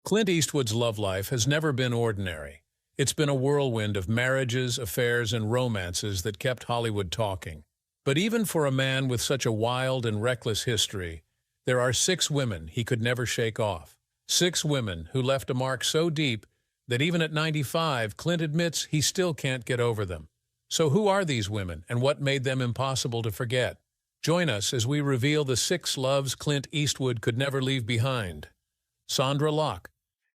Clint Eastwood's love life has never been ordinary. It's been a whirlwind of marriages, affairs, and romances that kept Hollywood talking. But even for a man with such a wild and reckless history, there are 6 women he could never shake off. 6 women who left a mark so deep that even at 95, Clint admits he still can't get over them. So who are these women, and what made them impossible to forget? Join us as we reveal the 6 loves Clint Eastwood could never leave behind. Sandra Locke.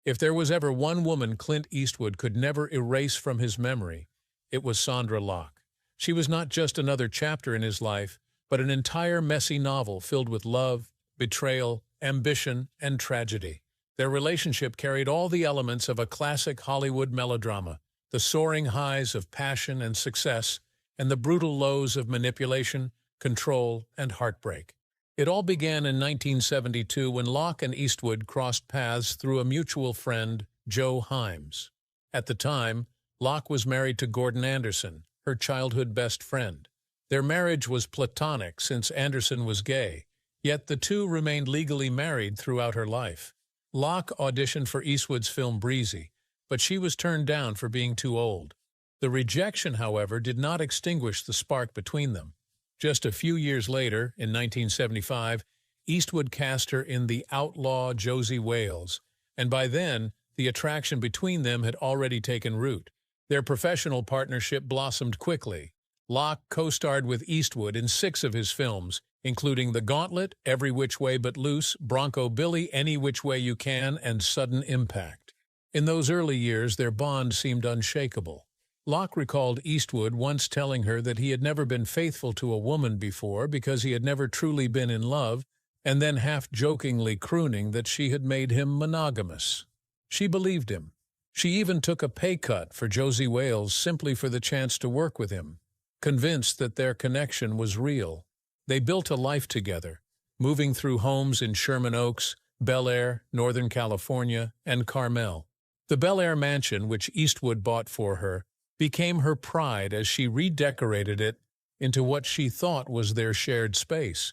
If there was ever one woman Clint Eastwood could never erase from his memory, it was Sandra Locke. She was not just another chapter in his life, but an entire messy novel filled with love, betrayal, ambition, and tragedy. Their relationship carried all the elements of a classic Hollywood melodrama, the soaring highs of passion and success, and the brutal lows of manipulation, control, and heartbreak. It all began in 1972 when Locke and Eastwood crossed paths through a mutual friend, Joe Himes. At the time, Locke was married to Gordon Anderson, her childhood best friend. Their marriage was platonic since Anderson was gay, yet the two remained legally married throughout her life. Locke auditioned for Eastwood's film Breezy, but she was turned down for being too old. The rejection, however, did not extinguish the spark between them. Just a few years later, in 1975, Eastwood cast her in The Outlaw Josie Wales, and by then, the attraction between them had already taken root. Their professional partnership blossomed quickly. Locke co-starred with Eastwood in 6 of his films, including The Gauntlet, Every Which Way But Loose, Bronco Billy, Any Which Way You Can, and Sudden Impact. In those early years, their bond seemed unshakable. Locke recalled Eastwood once telling her that he had never been faithful to a woman before because he had never truly been in love, and then half-jokingly crooning that she had made him monogamous. She believed him. She even took a pay cut for Josie Wales simply for the chance to work with him, convinced that their connection was real. They built a life together, moving through homes in Sherman Oaks, Bel Air, Northern California, and Carmel. The Bel Air mansion, which Eastwood bought for her, became her pride as she redecorated it into what she thought was their shared space.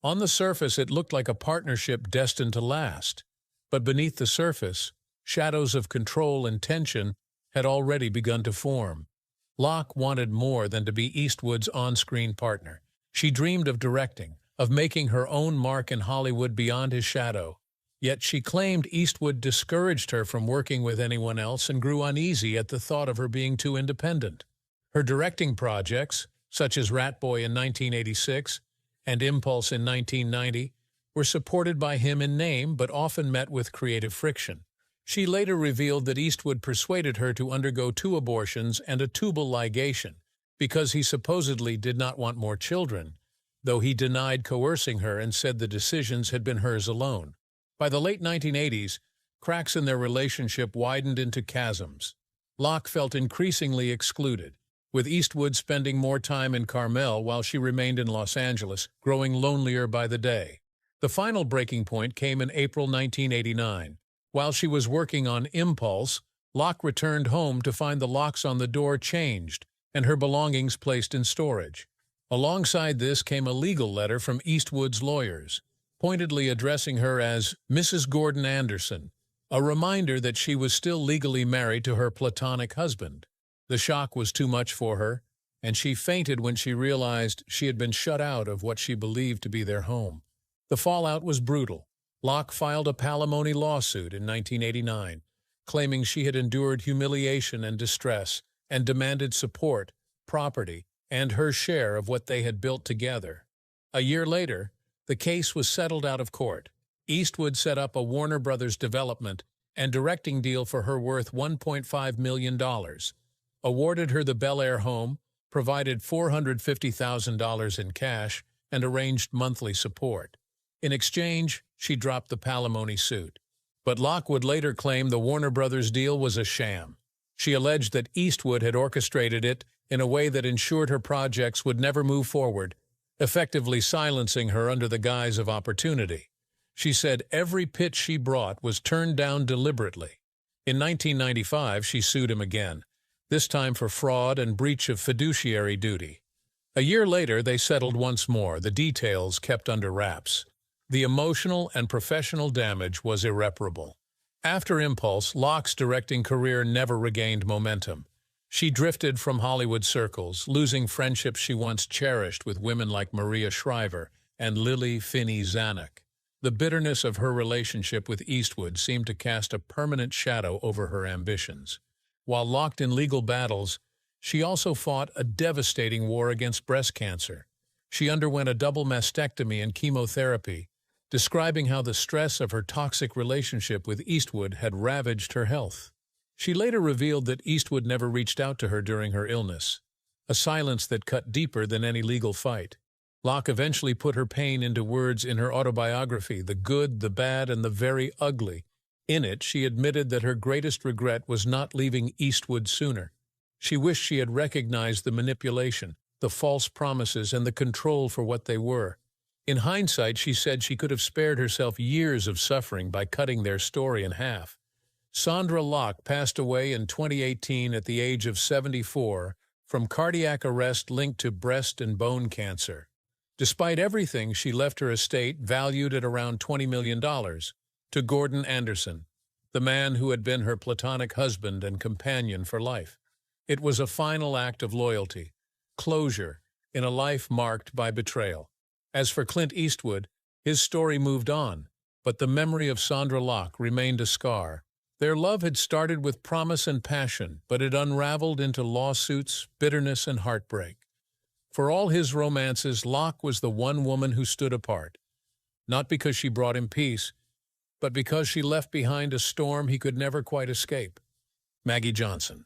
On the surface, it looked like a partnership destined to last, but beneath the surface, shadows of control and tension had already begun to form. Locke wanted more than to be Eastwood's on-screen partner. She dreamed of directing, of making her own mark in Hollywood beyond his shadow. Yet she claimed Eastwood discouraged her from working with anyone else and grew uneasy at the thought of her being too independent. Her directing projects, such as Rat Boy in 1986 and Impulse in 1990, were supported by him in name but often met with creative friction. She later revealed that Eastwood persuaded her to undergo 2 abortions and a tubal ligation because he supposedly did not want more children, though he denied coercing her and said the decisions had been hers alone. By the late 1980s, cracks in their relationship widened into chasms. Locke felt increasingly excluded, with Eastwood spending more time in Carmel while she remained in Los Angeles, growing lonelier by the day. The final breaking point came in April 1989. While she was working on Impulse, Locke returned home to find the locks on the door changed and her belongings placed in storage. Alongside this came a legal letter from Eastwood's lawyers, pointedly addressing her as Mrs. Gordon Anderson, a reminder that she was still legally married to her platonic husband. The shock was too much for her, and she fainted when she realized she had been shut out of what she believed to be their home. The fallout was brutal. Locke filed a palimony lawsuit in 1989, claiming she had endured humiliation and distress and demanded support, property, and her share of what they had built together. A year later, the case was settled out of court. Eastwood set up a Warner Brothers development and directing deal for her worth $1.5 million, awarded her the Bel Air home, provided $450,000 in cash, and arranged monthly support. In exchange, she dropped the palimony suit. But Locke would later claim the Warner Brothers deal was a sham. She alleged that Eastwood had orchestrated it in a way that ensured her projects would never move forward, effectively silencing her under the guise of opportunity. She said every pitch she brought was turned down deliberately. In 1995, she sued him again, this time for fraud and breach of fiduciary duty. A year later, they settled once more, the details kept under wraps. The emotional and professional damage was irreparable. After Impulse, Locke's directing career never regained momentum. She drifted from Hollywood circles, losing friendships she once cherished with women like Maria Shriver and Lily Finney Zanuck. The bitterness of her relationship with Eastwood seemed to cast a permanent shadow over her ambitions. While locked in legal battles, she also fought a devastating war against breast cancer. She underwent a double mastectomy and chemotherapy, describing how the stress of her toxic relationship with Eastwood had ravaged her health. She later revealed that Eastwood never reached out to her during her illness, a silence that cut deeper than any legal fight. Locke eventually put her pain into words in her autobiography, The Good, the Bad, and the Very Ugly. In it, she admitted that her greatest regret was not leaving Eastwood sooner. She wished she had recognized the manipulation, the false promises, and the control for what they were. In hindsight, she said she could have spared herself years of suffering by cutting their story in half. Sondra Locke passed away in 2018 at the age of 74 from cardiac arrest linked to breast and bone cancer. Despite everything, she left her estate, valued at around $20 million, to Gordon Anderson, the man who had been her platonic husband and companion for life. It was a final act of loyalty, closure, in a life marked by betrayal. As for Clint Eastwood, his story moved on, but the memory of Sondra Locke remained a scar. Their love had started with promise and passion, but it unraveled into lawsuits, bitterness, and heartbreak. For all his romances, Locke was the one woman who stood apart, not because she brought him peace, but because she left behind a storm he could never quite escape. Maggie Johnson.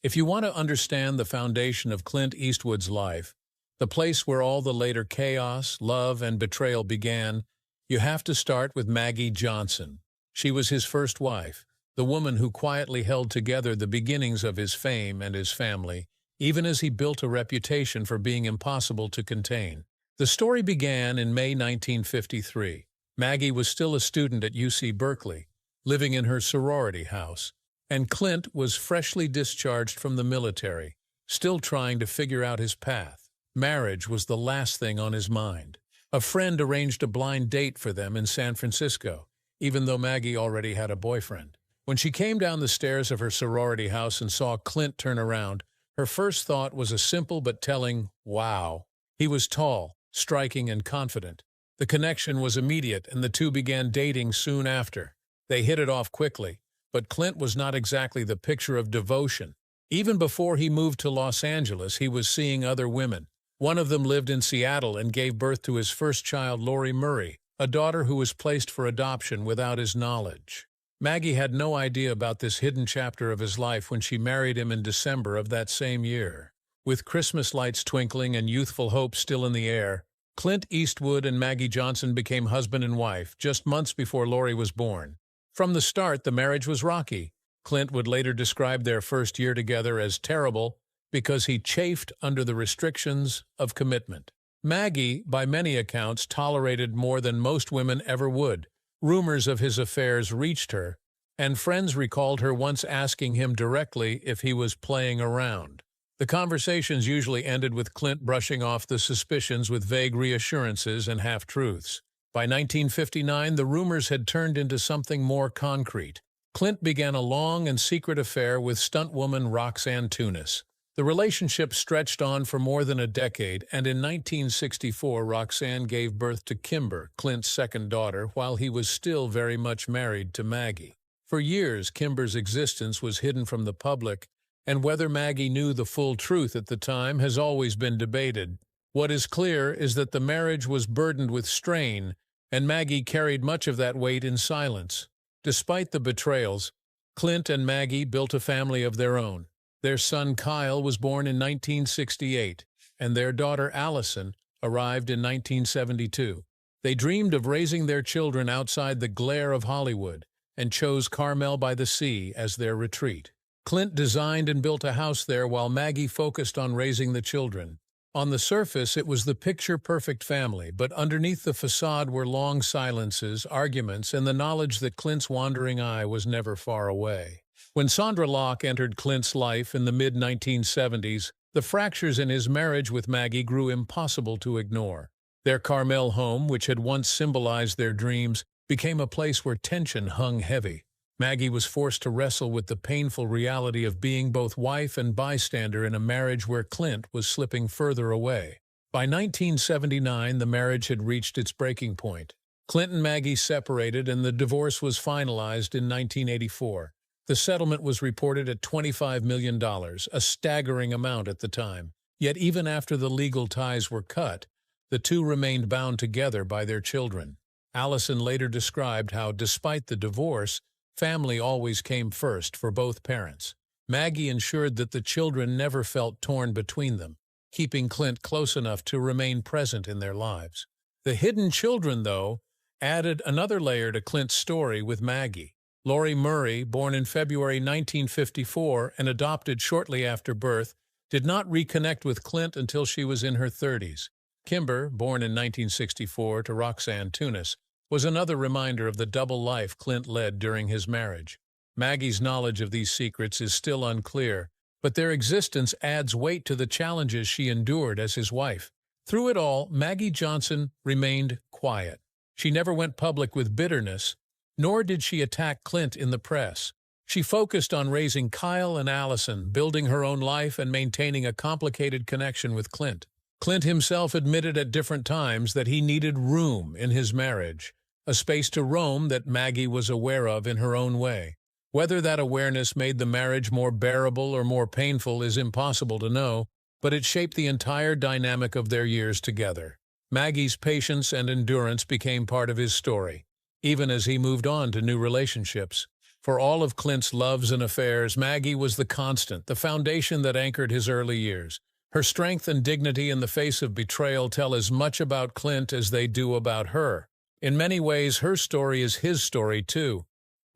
If you want to understand the foundation of Clint Eastwood's life, the place where all the later chaos, love, and betrayal began, you have to start with Maggie Johnson. She was his first wife, the woman who quietly held together the beginnings of his fame and his family, even as he built a reputation for being impossible to contain. The story began in May 1953. Maggie was still a student at UC Berkeley, living in her sorority house, and Clint was freshly discharged from the military, still trying to figure out his path. Marriage was the last thing on his mind. A friend arranged a blind date for them in San Francisco, even though Maggie already had a boyfriend. When she came down the stairs of her sorority house and saw Clint turn around, her first thought was a simple but telling, wow. He was tall, striking, and confident. The connection was immediate, and the two began dating soon after. They hit it off quickly, but Clint was not exactly the picture of devotion. Even before he moved to Los Angeles, he was seeing other women. One of them lived in Seattle and gave birth to his first child, Lori Murray, a daughter who was placed for adoption without his knowledge. Maggie had no idea about this hidden chapter of his life when she married him in December of that same year. With Christmas lights twinkling and youthful hope still in the air, Clint Eastwood and Maggie Johnson became husband and wife just months before Lori was born. From the start, the marriage was rocky. Clint would later describe their first year together as terrible because he chafed under the restrictions of commitment. Maggie, by many accounts, tolerated more than most women ever would. Rumors of his affairs reached her, and friends recalled her once asking him directly if he was playing around. The conversations usually ended with Clint brushing off the suspicions with vague reassurances and half-truths. By 1959, the rumors had turned into something more concrete. Clint began a long and secret affair with stuntwoman Roxanne Tunis. The relationship stretched on for more than a decade, and in 1964, Roxanne gave birth to Kimber, Clint's second daughter, while he was still very much married to Maggie. For years, Kimber's existence was hidden from the public, and whether Maggie knew the full truth at the time has always been debated. What is clear is that the marriage was burdened with strain, and Maggie carried much of that weight in silence. Despite the betrayals, Clint and Maggie built a family of their own. Their son Kyle was born in 1968, and their daughter Allison arrived in 1972. They dreamed of raising their children outside the glare of Hollywood and chose Carmel by the Sea as their retreat. Clint designed and built a house there while Maggie focused on raising the children. On the surface, it was the picture-perfect family, but underneath the facade were long silences, arguments, and the knowledge that Clint's wandering eye was never far away. When Sondra Locke entered Clint's life in the mid-1970s, the fractures in his marriage with Maggie grew impossible to ignore. Their Carmel home, which had once symbolized their dreams, became a place where tension hung heavy. Maggie was forced to wrestle with the painful reality of being both wife and bystander in a marriage where Clint was slipping further away. By 1979, the marriage had reached its breaking point. Clint and Maggie separated and the divorce was finalized in 1984. The settlement was reported at $25 million, a staggering amount at the time. Yet even after the legal ties were cut, the two remained bound together by their children. Allison later described how, despite the divorce, family always came first for both parents. Maggie ensured that the children never felt torn between them, keeping Clint close enough to remain present in their lives. The hidden children, though, added another layer to Clint's story with Maggie. Lori Murray, born in February 1954 and adopted shortly after birth, did not reconnect with Clint until she was in her 30s. Kimber, born in 1964 to Roxanne Tunis, was another reminder of the double life Clint led during his marriage. Maggie's knowledge of these secrets is still unclear, but their existence adds weight to the challenges she endured as his wife. Through it all, Maggie Johnson remained quiet. She never went public with bitterness, nor did she attack Clint in the press. She focused on raising Kyle and Allison, building her own life and maintaining a complicated connection with Clint. Clint himself admitted at different times that he needed room in his marriage, a space to roam that Maggie was aware of in her own way. Whether that awareness made the marriage more bearable or more painful is impossible to know, but it shaped the entire dynamic of their years together. Maggie's patience and endurance became part of his story, even as he moved on to new relationships. For all of Clint's loves and affairs, Maggie was the constant, the foundation that anchored his early years. Her strength and dignity in the face of betrayal tell as much about Clint as they do about her. In many ways, her story is his story, too.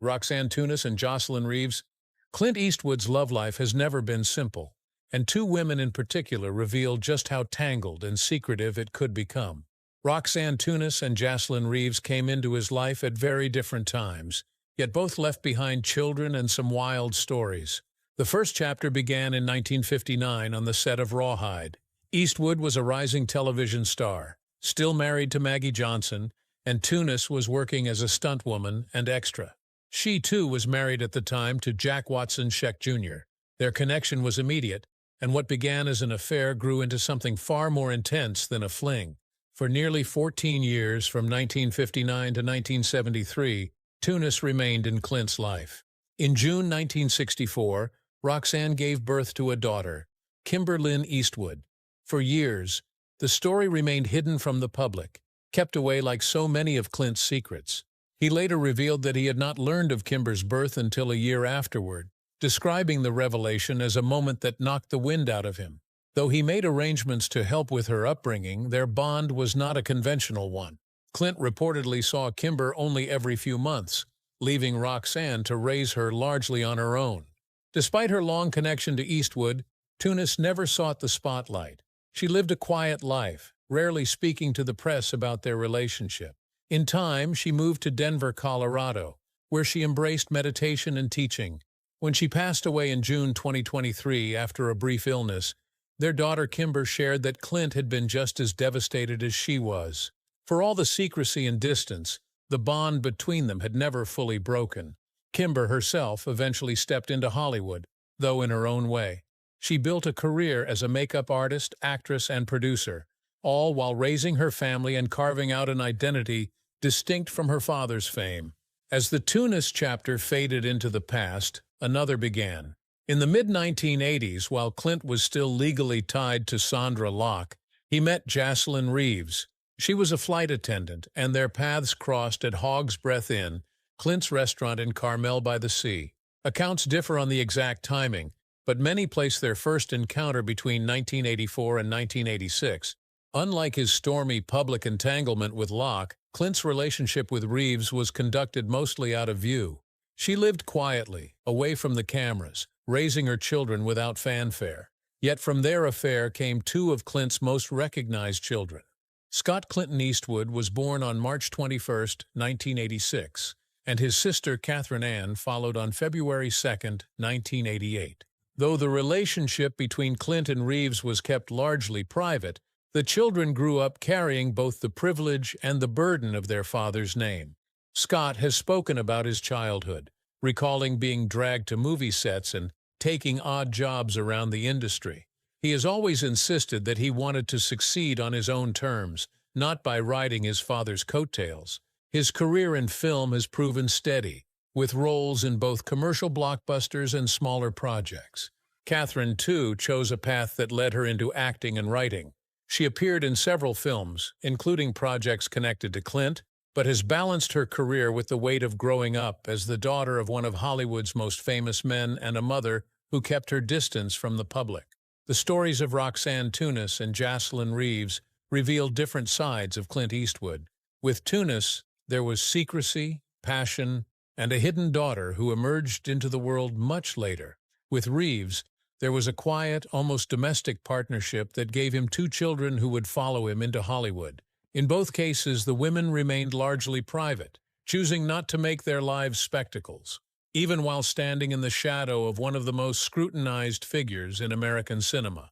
Roxanne Tunis and Jocelyn Reeves. Clint Eastwood's love life has never been simple, and two women in particular reveal just how tangled and secretive it could become. Roxanne Tunis and Jocelyn Reeves came into his life at very different times, yet both left behind children and some wild stories. The first chapter began in 1959 on the set of Rawhide. Eastwood was a rising television star, still married to Maggie Johnson, and Tunis was working as a stuntwoman and extra. She, too, was married at the time to Jack Watson Scheck Jr. Their connection was immediate, and what began as an affair grew into something far more intense than a fling. For nearly 14 years, from 1959 to 1973, Tunis remained in Clint's life. In June 1964, Roxanne gave birth to a daughter, Kimberlyn Eastwood. For years, the story remained hidden from the public, kept away like so many of Clint's secrets. He later revealed that he had not learned of Kimber's birth until a year afterward, describing the revelation as a moment that knocked the wind out of him. Though he made arrangements to help with her upbringing, their bond was not a conventional one. Clint reportedly saw Kimber only every few months, leaving Roxanne to raise her largely on her own. Despite her long connection to Eastwood, Tunis never sought the spotlight. She lived a quiet life, rarely speaking to the press about their relationship. In time, she moved to Denver, Colorado, where she embraced meditation and teaching. When she passed away in June 2023 after a brief illness, their daughter Kimber shared that Clint had been just as devastated as she was. For all the secrecy and distance, the bond between them had never fully broken. Kimber herself eventually stepped into Hollywood, though in her own way. She built a career as a makeup artist, actress, and producer, all while raising her family and carving out an identity distinct from her father's fame. As the Tunis chapter faded into the past, another began. In the mid-1980s, while Clint was still legally tied to Sandra Locke, he met Jocelyn Reeves. She was a flight attendant, and their paths crossed at Hog's Breath Inn, Clint's restaurant in Carmel by the Sea. Accounts differ on the exact timing, but many place their first encounter between 1984 and 1986. Unlike his stormy public entanglement with Locke, Clint's relationship with Reeves was conducted mostly out of view. She lived quietly, away from the cameras, raising her children without fanfare. Yet from their affair came two of Clint's most recognized children. Scott Clinton Eastwood was born on March 21, 1986, and his sister Catherine Ann followed on February 2, 1988. Though the relationship between Clint and Reeves was kept largely private, the children grew up carrying both the privilege and the burden of their father's name. Scott has spoken about his childhood, recalling being dragged to movie sets and taking odd jobs around the industry. He has always insisted that he wanted to succeed on his own terms, not by riding his father's coattails. His career in film has proven steady, with roles in both commercial blockbusters and smaller projects. Catherine, too, chose a path that led her into acting and writing. She appeared in several films, including projects connected to Clint, but has balanced her career with the weight of growing up as the daughter of one of Hollywood's most famous men and a mother who kept her distance from the public. The stories of Roxanne Tunis and Jocelyn Reeves reveal different sides of Clint Eastwood. With Tunis, there was secrecy, passion, and a hidden daughter who emerged into the world much later. With Reeves, there was a quiet, almost domestic partnership that gave him 2 children who would follow him into Hollywood. In both cases, the women remained largely private, choosing not to make their lives spectacles, even while standing in the shadow of one of the most scrutinized figures in American cinema.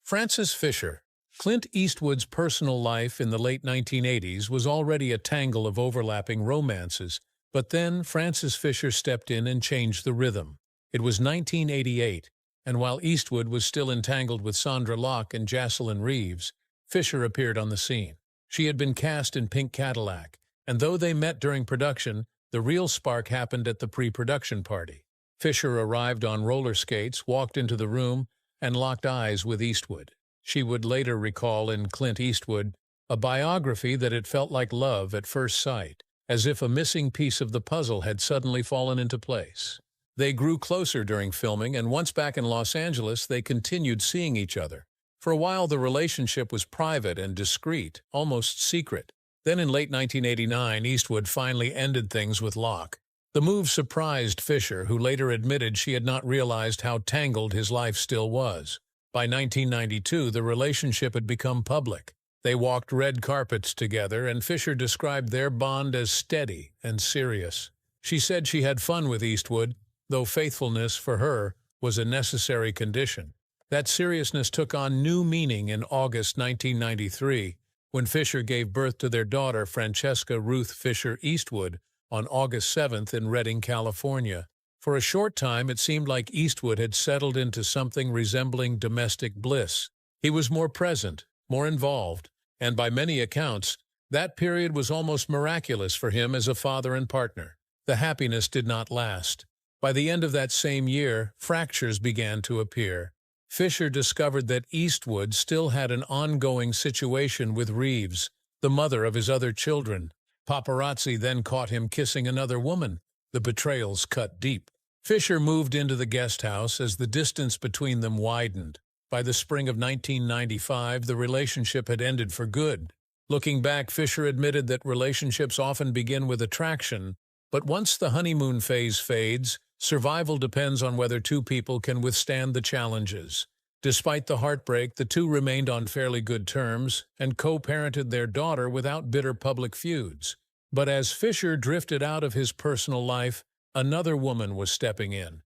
Frances Fisher. Clint Eastwood's personal life in the late 1980s was already a tangle of overlapping romances, but then Frances Fisher stepped in and changed the rhythm. It was 1988, and while Eastwood was still entangled with Sandra Locke and Jocelyn Reeves, Fisher appeared on the scene. She had been cast in Pink Cadillac, and though they met during production, the real spark happened at the pre-production party. Fisher arrived on roller skates, walked into the room, and locked eyes with Eastwood. She would later recall in Clint Eastwood a biography that it felt like love at first sight, as if a missing piece of the puzzle had suddenly fallen into place. They grew closer during filming, and once back in Los Angeles, they continued seeing each other. For a while, the relationship was private and discreet, almost secret. Then in late 1989, Eastwood finally ended things with Locke. The move surprised Fisher, who later admitted she had not realized how tangled his life still was. By 1992, the relationship had become public. They walked red carpets together, and Fisher described their bond as steady and serious. She said she had fun with Eastwood, though faithfulness for her was a necessary condition. That seriousness took on new meaning in August 1993, when Fisher gave birth to their daughter Francesca Ruth Fisher Eastwood on August 7th in Redding, California. For a short time, it seemed like Eastwood had settled into something resembling domestic bliss. He was more present, more involved, and by many accounts, that period was almost miraculous for him as a father and partner. The happiness did not last. By the end of that same year, fractures began to appear. Fisher discovered that Eastwood still had an ongoing situation with Reeves, the mother of his other children. Paparazzi then caught him kissing another woman. The betrayals cut deep. Fisher moved into the guest house as the distance between them widened. By the spring of 1995, the relationship had ended for good. Looking back, Fisher admitted that relationships often begin with attraction, but once the honeymoon phase fades, survival depends on whether 2 people can withstand the challenges. Despite the heartbreak, the 2 remained on fairly good terms and co-parented their daughter without bitter public feuds. But as Fisher drifted out of his personal life, another woman was stepping in,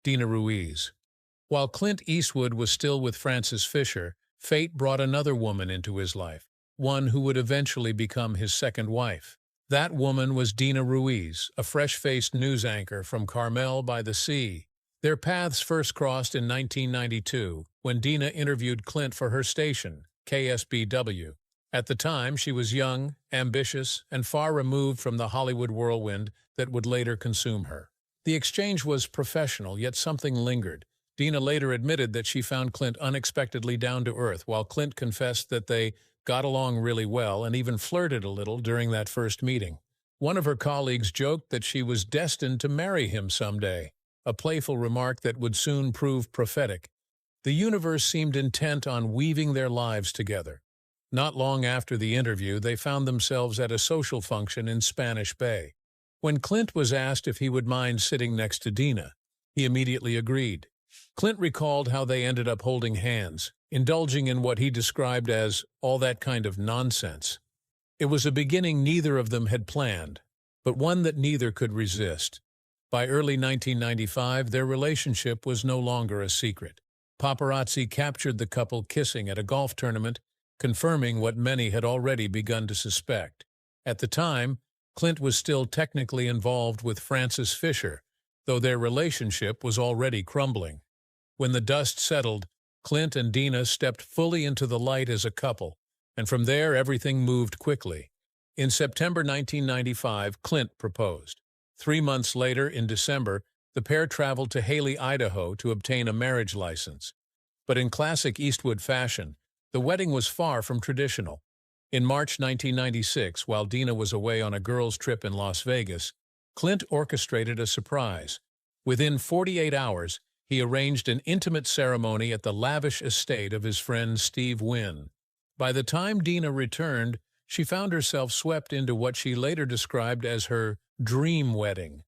Dina Ruiz. While Clint Eastwood was still with Frances Fisher, fate brought another woman into his life, one who would eventually become his second wife. That woman was Dina Ruiz, a fresh-faced news anchor from Carmel by the Sea. Their paths first crossed in 1992, when Dina interviewed Clint for her station, KSBW. At the time, she was young, ambitious, and far removed from the Hollywood whirlwind that would later consume her. The exchange was professional, yet something lingered. Dina later admitted that she found Clint unexpectedly down to earth, while Clint confessed that they got along really well and even flirted a little during that first meeting. One of her colleagues joked that she was destined to marry him someday, a playful remark that would soon prove prophetic. The universe seemed intent on weaving their lives together. Not long after the interview, they found themselves at a social function in Spanish Bay. When Clint was asked if he would mind sitting next to Dina, he immediately agreed. Clint recalled how they ended up holding hands, indulging in what he described as all that kind of nonsense. It was a beginning neither of them had planned, but one that neither could resist. By early 1995, their relationship was no longer a secret. Paparazzi captured the couple kissing at a golf tournament, confirming what many had already begun to suspect. At the time, Clint was still technically involved with Frances Fisher, though their relationship was already crumbling. When the dust settled, Clint and Dina stepped fully into the light as a couple, and from there everything moved quickly. In September 1995, Clint proposed. 3 months later, in December, the pair traveled to Haley, Idaho to obtain a marriage license. But in classic Eastwood fashion, the wedding was far from traditional. In March 1996, while Dina was away on a girls' trip in Las Vegas, Clint orchestrated a surprise. Within 48 hours, he arranged an intimate ceremony at the lavish estate of his friend Steve Wynn. By the time Dina returned, she found herself swept into what she later described as her dream wedding.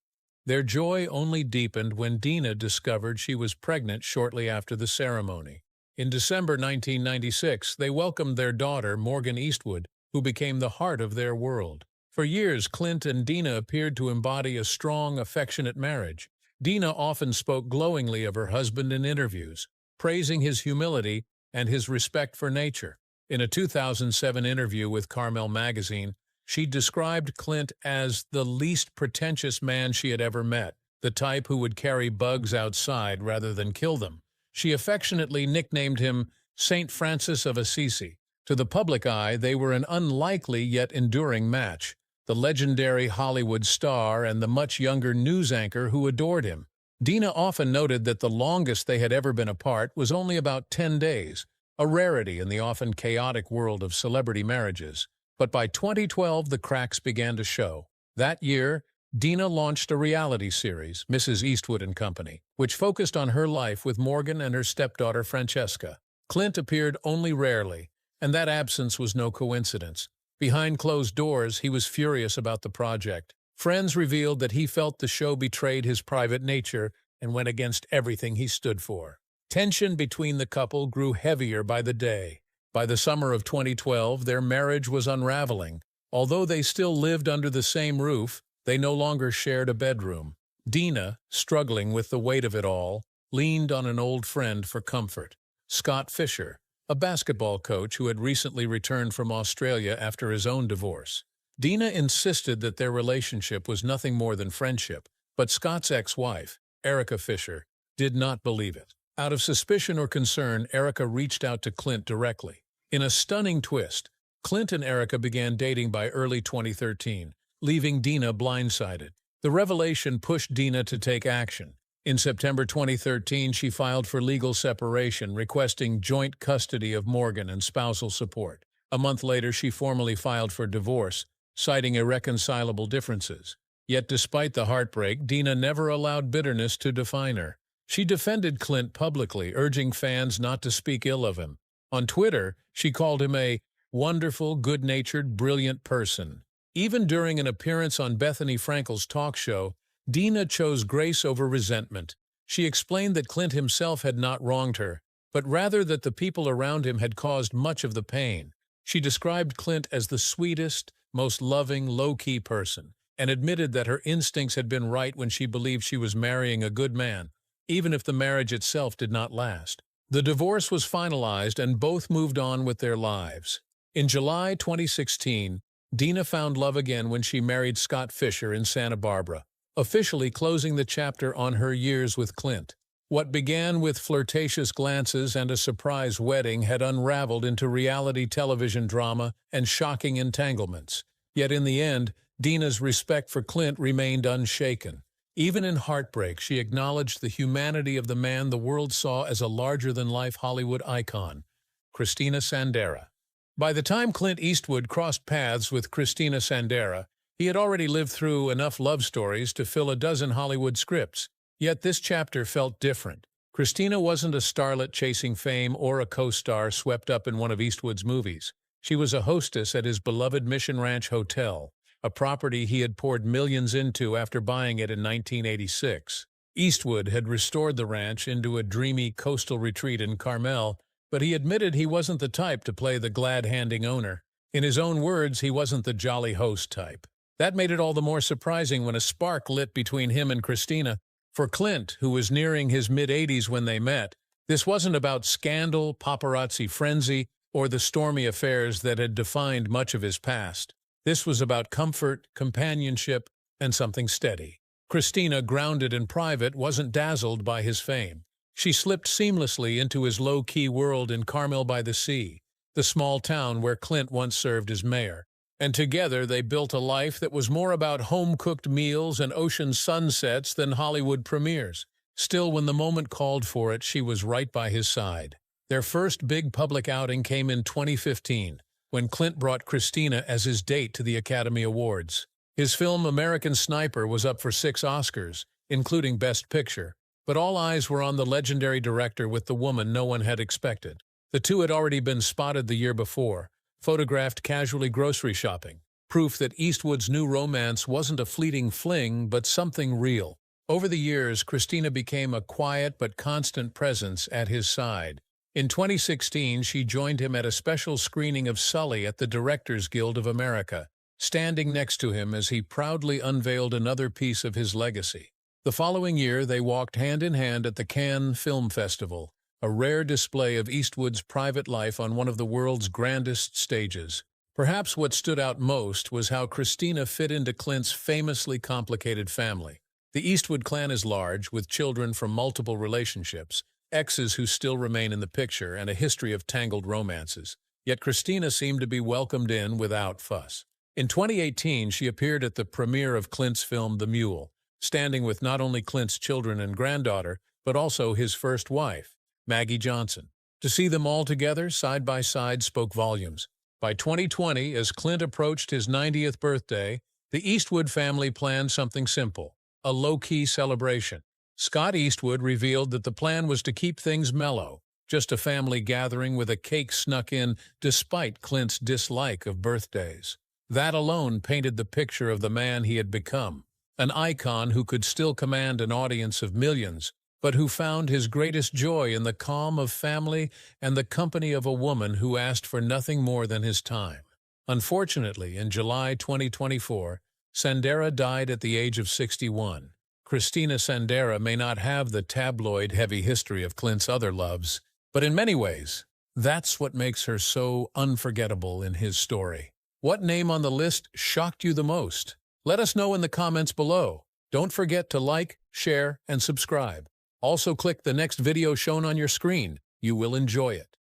Their joy only deepened when Dina discovered she was pregnant shortly after the ceremony. In December 1996, they welcomed their daughter, Morgan Eastwood, who became the heart of their world. For years, Clint and Dina appeared to embody a strong, affectionate marriage. Dina often spoke glowingly of her husband in interviews, praising his humility and his respect for nature. In a 2007 interview with Carmel magazine, she described Clint as the least pretentious man she had ever met, the type who would carry bugs outside rather than kill them. She affectionately nicknamed him Saint Francis of Assisi. To the public eye, they were an unlikely yet enduring match, the legendary Hollywood star and the much younger news anchor who adored him. Dina often noted that the longest they had ever been apart was only about 10 days, a rarity in the often chaotic world of celebrity marriages. But by 2012, the cracks began to show. That year, Dina launched a reality series, Mrs. Eastwood and Company, which focused on her life with Morgan and her stepdaughter Francesca. Clint appeared only rarely, and that absence was no coincidence. Behind closed doors, he was furious about the project. Friends revealed that he felt the show betrayed his private nature and went against everything he stood for. Tension between the couple grew heavier by the day. By the summer of 2012, their marriage was unraveling. Although they still lived under the same roof, they no longer shared a bedroom. Dina, struggling with the weight of it all, leaned on an old friend for comfort, Scott Fisher, a basketball coach who had recently returned from Australia after his own divorce. Dina insisted that their relationship was nothing more than friendship, but Scott's ex-wife, Erica Fisher, did not believe it. Out of suspicion or concern, Erica reached out to Clint directly. In a stunning twist, Clint and Erica began dating by early 2013, leaving Dina blindsided. The revelation pushed Dina to take action. In September 2013, she filed for legal separation, requesting joint custody of Morgan and spousal support. A month later, she formally filed for divorce, citing irreconcilable differences. Yet despite the heartbreak, Dina never allowed bitterness to define her. She defended Clint publicly, urging fans not to speak ill of him. On Twitter, she called him a wonderful, good-natured, brilliant person. Even during an appearance on Bethany Frankel's talk show, Dina chose grace over resentment. She explained that Clint himself had not wronged her, but rather that the people around him had caused much of the pain. She described Clint as the sweetest, most loving, low-key person, and admitted that her instincts had been right when she believed she was marrying a good man, even if the marriage itself did not last. The divorce was finalized and both moved on with their lives. In July 2016, Dina found love again when she married Scott Fisher in Santa Barbara, officially closing the chapter on her years with Clint. What began with flirtatious glances and a surprise wedding had unraveled into reality television drama and shocking entanglements. Yet in the end, Dina's respect for Clint remained unshaken. Even in heartbreak, she acknowledged the humanity of the man the world saw as a larger-than-life Hollywood icon, Christina Sandera. By the time Clint Eastwood crossed paths with Christina Sandera, he had already lived through enough love stories to fill a dozen Hollywood scripts. Yet this chapter felt different. Christina wasn't a starlet chasing fame or a co-star swept up in one of Eastwood's movies. She was a hostess at his beloved Mission Ranch Hotel, a property he had poured millions into after buying it in 1986. Eastwood had restored the ranch into a dreamy coastal retreat in Carmel, but he admitted he wasn't the type to play the glad-handing owner. In his own words, he wasn't the jolly host type. That made it all the more surprising when a spark lit between him and Christina. For Clint, who was nearing his mid-80s when they met, this wasn't about scandal, paparazzi frenzy, or the stormy affairs that had defined much of his past. This was about comfort, companionship, and something steady. Christina, grounded in private, wasn't dazzled by his fame. She slipped seamlessly into his low-key world in Carmel-by-the-Sea, the small town where Clint once served as mayor. And together they built a life that was more about home-cooked meals and ocean sunsets than Hollywood premieres. Still, when the moment called for it, she was right by his side. Their first big public outing came in 2015, when Clint brought Christina as his date to the Academy Awards. His film American Sniper was up for 6 Oscars, including Best Picture, but all eyes were on the legendary director with the woman no one had expected. The two had already been spotted the year before, photographed casually grocery shopping, proof that Eastwood's new romance wasn't a fleeting fling but something real. Over the years, Christina became a quiet but constant presence at his side. In 2016, she joined him at a special screening of Sully at the Directors Guild of America, standing next to him as he proudly unveiled another piece of his legacy. The following year, they walked hand-in-hand at the Cannes Film Festival, a rare display of Eastwood's private life on one of the world's grandest stages. Perhaps what stood out most was how Christina fit into Clint's famously complicated family. The Eastwood clan is large, with children from multiple relationships, exes who still remain in the picture, and a history of tangled romances. Yet Christina seemed to be welcomed in without fuss. In 2018, she appeared at the premiere of Clint's film The Mule, standing with not only Clint's children and granddaughter, but also his first wife, Maggie Johnson. To see them all together, side by side, spoke volumes. By 2020, as Clint approached his 90th birthday, the Eastwood family planned something simple, a low-key celebration. Scott Eastwood revealed that the plan was to keep things mellow, just a family gathering with a cake snuck in despite Clint's dislike of birthdays. That alone painted the picture of the man he had become, an icon who could still command an audience of millions, but who found his greatest joy in the calm of family and the company of a woman who asked for nothing more than his time. Unfortunately, in July 2024, Sandera died at the age of 61. Christina Sandera may not have the tabloid-heavy history of Clint's other loves, but in many ways, that's what makes her so unforgettable in his story. What name on the list shocked you the most? Let us know in the comments below. Don't forget to like, share, and subscribe. Also click the next video shown on your screen. You will enjoy it.